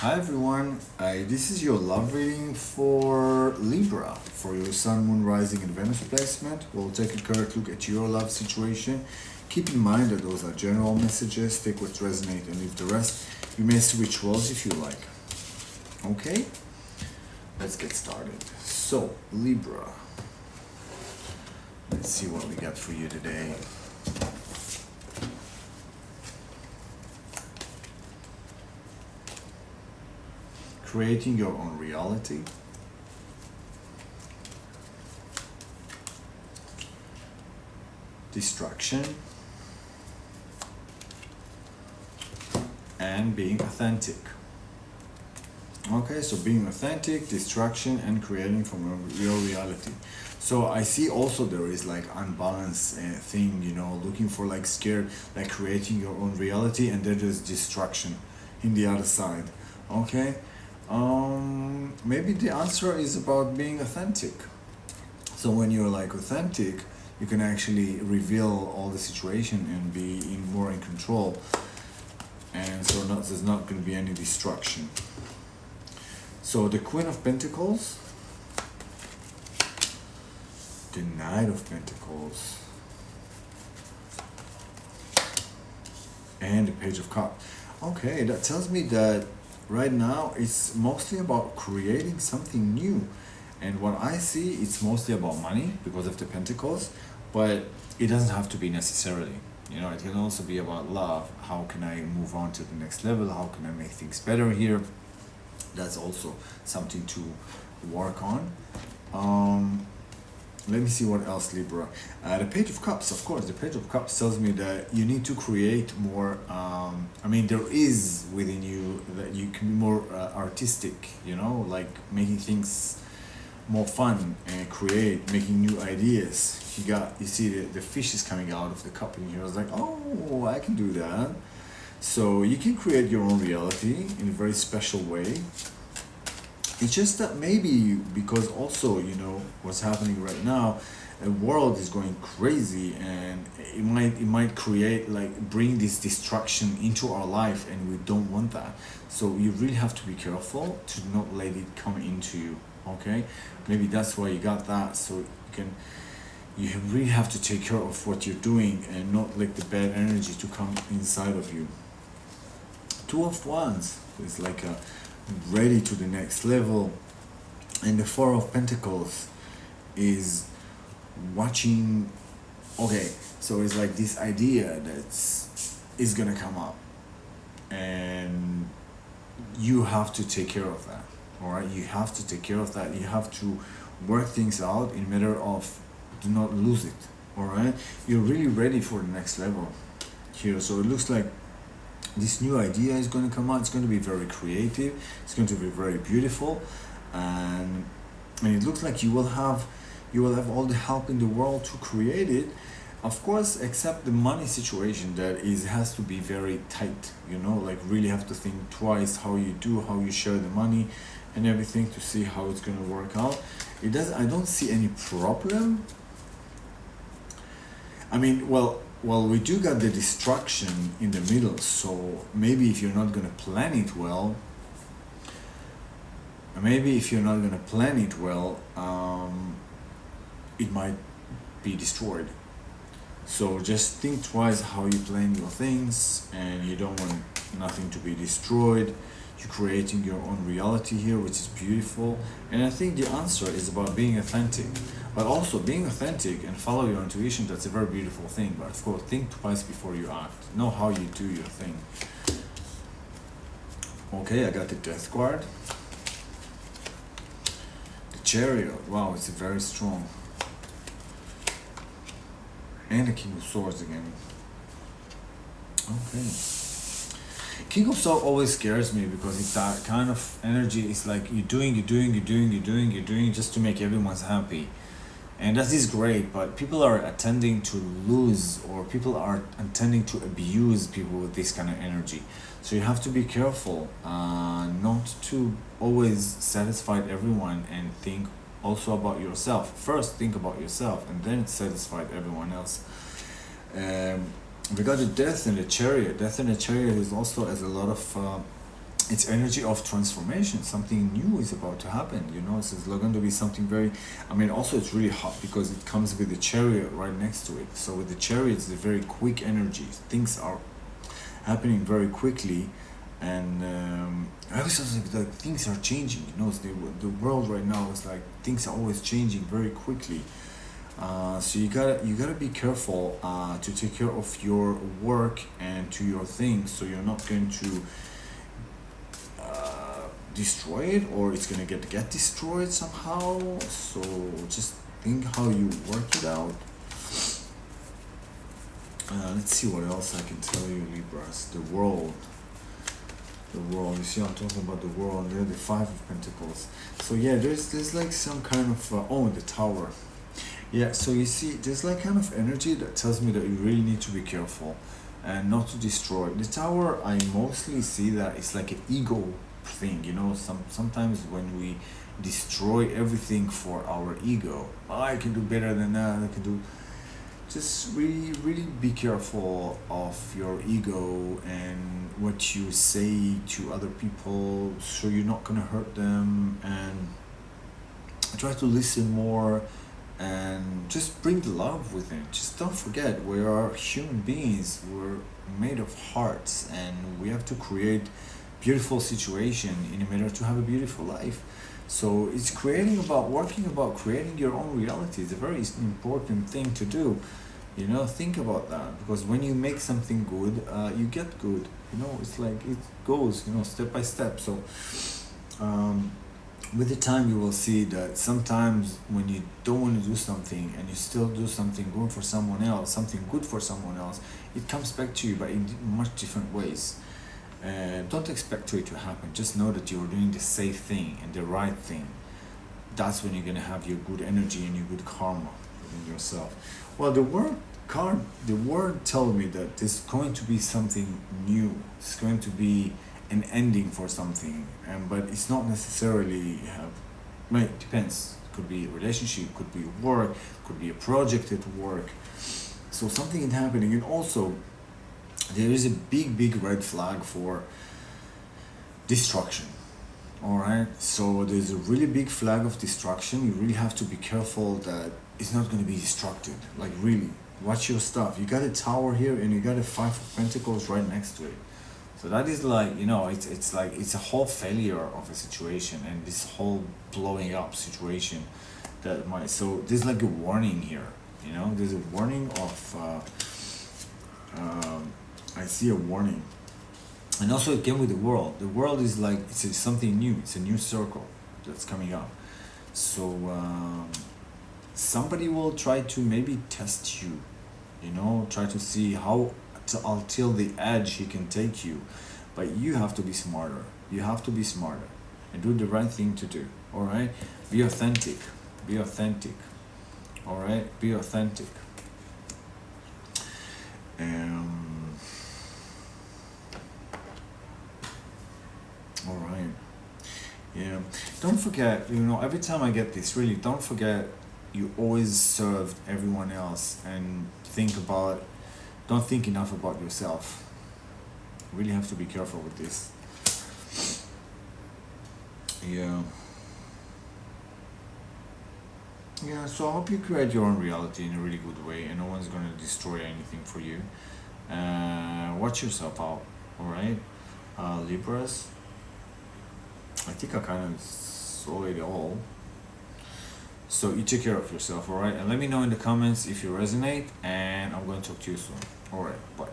Hi everyone, this is your love reading for Libra, for your Sun, Moon, Rising and Venus placement. We'll take a current look at your love situation. Keep in mind that those are general messages, take what resonates and leave the rest. You may switch roles if you like. Okay, let's get started. So, Libra, let's see what we got for you today. Creating your own reality. Distraction. And being authentic. Okay, so being authentic, distraction, and creating from your reality. So I see also there is like unbalanced thing, you know, looking for like scared, like creating your own reality, and then there's distraction in the other side. Okay. Maybe the answer is about being authentic. So when you're like authentic, you can actually reveal all the situation and be more in control. And so there's not going to be any distraction. So the Queen of Pentacles, the Knight of Pentacles, and the Page of Cups. Okay, that tells me that right now it's mostly about creating something new. And what I see, it's mostly about money because of the Pentacles, but it doesn't have to be necessarily. You know, it can also be about love. How can I move on to the next level? How can I make things better here? That's also something to work on. Let me see what else, Libra. The Page of Cups, of course, the Page of Cups tells me that you need to create more, I mean, there is within you that you can be more artistic, you know, like making things more fun and create, making new ideas. You see the fish is coming out of the cup and you're like, oh, I can do that. So you can create your own reality in a very special way. It's just that maybe because also, you know, what's happening right now, the world is going crazy and it might create, like, bring this distraction into our life, and we don't want that. So you really have to be careful to not let it come into you, okay? Maybe that's why you got that, so you really have to take care of what you're doing and not let the bad energy to come inside of you. Two of Wands is like a ready to the next level, and the Four of Pentacles is watching. Okay, so it's like this idea is gonna come up, and you have to take care of that. All right, you have to take care of that. You have to work things out in matter of do not lose it. All right, you're really ready for the next level here. So it looks like this new idea is going to come out. It's going to be very creative. It's going to be very beautiful, and it looks like you will have all the help in the world to create it. Of course, except the money situation that has to be very tight. You know, like really have to think twice how you share the money, and everything to see how it's going to work out. I don't see any problem. I mean, well, we do got the distraction in the middle, so maybe if you're not going to plan it well, it might be destroyed. So just think twice how you plan your things, and you don't want nothing to be destroyed. You're creating your own reality here, which is beautiful. And I think the answer is about being authentic. But also being authentic and follow your intuition, that's a very beautiful thing. But of course, think twice before you act. Know how you do your thing. Okay, I got the Death card. The Chariot, wow, it's very strong. And the King of Swords again. Okay. King of Swords always scares me because it's that kind of energy. It's like you're doing just to make everyone happy. And that is great, but people are attending to lose, or people are intending to abuse people with this kind of energy. So you have to be careful not to always satisfy everyone, and think also about yourself. First, think about yourself, and then satisfy everyone else. We got the Death and the Chariot. Death and the Chariot is also has a lot of it's energy of transformation. Something new is about to happen, you know. So it's going to be something very, I mean, also it's really hot because it comes with the chariot right next to it. So with the chariot, it's a very quick energy. Things are happening very quickly, and I was just like things are changing, you know. The world right now is like things are always changing very quickly. So you gotta be careful to take care of your work and to your things, so you're not going to destroy it, or it's gonna get destroyed somehow. So just think how you work it out. Let's see what else I can tell you, Libras. The world. You see, I'm talking about the world. There, the Five of Pentacles. So yeah, there's like some kind of the Tower. Yeah, so you see, there's like kind of energy that tells me that you really need to be careful and not to destroy. The Tower, I mostly see that it's like an ego thing, you know. Sometimes when we destroy everything for our ego, I can do better than that, I can do. Just really be careful of your ego and what you say to other people, so you're not gonna hurt them, and try to listen more and just bring the love with it. Just don't forget, we are human beings, we're made of hearts, and we have to create beautiful situation in order to have a beautiful life. So it's working about creating your own reality. It's a very important thing to do. You know, think about that, because when you make something good, you get good. You know, it's like it goes, you know, step by step. So with the time, you will see that sometimes when you don't want to do something and you still do something good for someone else, something good for someone else, it comes back to you, but in much different ways. Don't expect it to happen. Just know that you're doing the safe thing and the right thing. That's when you're gonna have your good energy and your good karma within yourself. Well, the word told me that there's going to be something new. It's going to be an ending for something, but it's not necessarily well, it depends. It could be a relationship, could be work, could be a project at work. So something is happening, and also there is a big red flag for destruction. All right, so there's a really big flag of destruction. You really have to be careful that it's not going to be destructed. Like, really, watch your stuff. You got a Tower here, and you got a Five of Pentacles right next to it. So that is like, you know, it's like it's a whole failure of a situation, and this whole blowing up situation that might. So there's like a warning here. You know, there's a warning of. I see a warning. And also it came with the world. The world is like, it's something new. It's a new circle that's coming up. So somebody will try to maybe test you, you know, try to see how until the edge he can take you. But you have to be smarter. You have to be smarter and do the right thing to do. All right? Be authentic. Be authentic. All right? Be authentic. All right. Yeah. Don't forget, you know, every time I get this, really, don't forget you always served everyone else, and don't think enough about yourself. You really have to be careful with this. Yeah. Yeah, so I hope you create your own reality in a really good way, and no one's going to destroy anything for you. Watch yourself out, alright? Libras. I think I kind of saw it all. So you take care of yourself, alright? And let me know in the comments if you resonate, and I'm going to talk to you soon. Alright, bye.